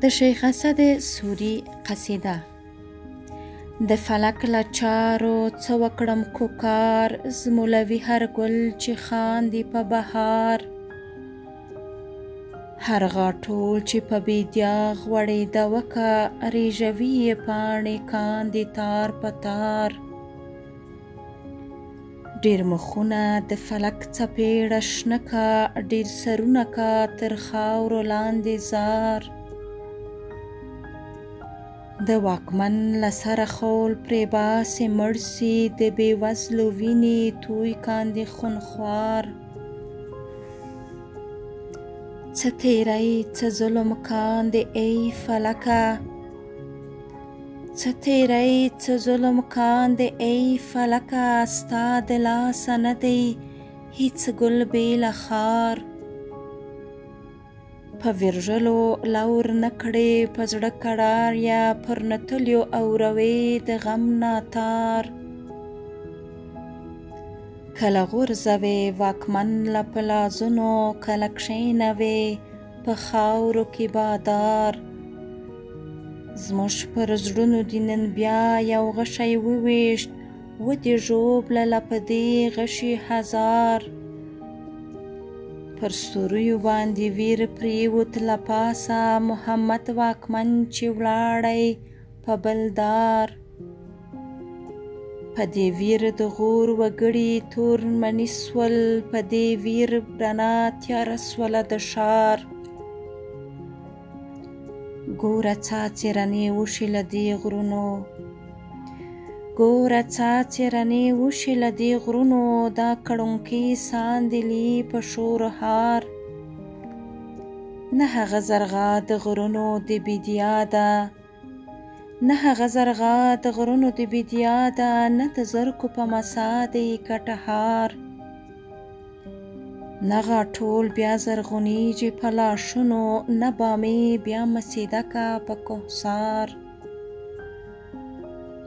د شیخ اسد سوري قصیده. د فلک له چارو څه وکړم کوکار، زمولوي هر ګل چې خاندي په بهار. هر غاټول چې په بیدیا غوړېده وکه، ریژوي یې پاڼې کاندي تار په تار. ډېر مخونه د فلک څپېړه شنه که، ډېر سرونه که تر خاورو لاندې زار. د واکمن له سره خول پرې باسې مړ سي، د بې وزلو وینې توی کاندي خونخوار. څه تیری څه ظلم کاندې ای فلکه، څه تیری څه ظلم کاندې ای فلکه، ستا د لاسه نه دی هیڅ ګل بې له خار. په ویرژلو لور نه کړې په زړه کړار، یا پر نتلیو اوروې د غم ناتار. کله غورځوې واکمن له پلازونو، کله کښېنوې په خاورو کې بادار. زموږ پر زړونو دې نن بیا یو غشی وویشت، ودې ژوبلله په دې غشي هزار. پر ستوریو باندې ویر پریوت له پاسه، محمد واکمن چې ولاړی په بل دار. په دې ویر د غور وګړي تور مني سول، په دې ویر رڼا تیاره سوله د ښار. ګوره څاڅې رڼې وشي له دې غرونو، ګوره څاڅې رڼې وشي له دې غرونو، دا کړنګکې ساندلي په شور هار. نه هغه زرغا د غرونو د بیدیا ده، نه هغه زرغا د غرونو د بیدیا ده، نه د زرکو په مسا دی کټهار. نه غاټول بیا زرغونیږي په لاشونو، نه بامې بیا مسیده که په کوهسار.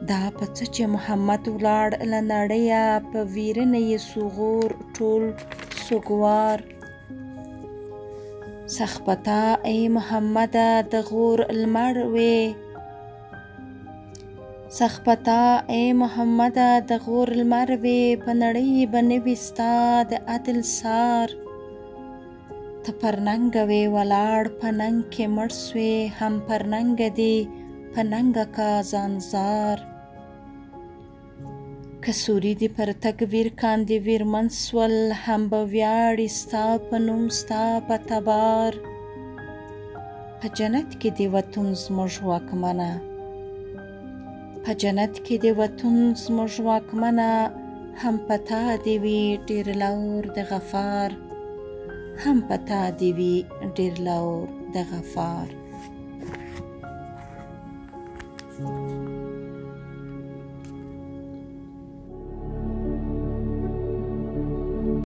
دا په څه چې محمد ولاړ له نړیه، په ویرنه یې سوغور ټول سوګوار. سخپتا ای محمده د غور لمر وې، سخپتا ای محمده د غور لمر وې، په نړۍ به نه وي ستا د عدل سار. ته پر ننګه وې ولاړ په ننګ کې مړ سوې، هم پر ننګه دې په ننګه که ځانزار. که سوري دې پر تګ ویر کاندي ویرمن سول، هم به ویاړي ستا په نوم ستا په تبار. په جنت کې دې وطن زموږ واکمنه، په جنت کې دې وطن زموږ واکمنه، هم په تا دې وي ډېر لور د غفار، هم په تا دې وي ډېر لور د غفار.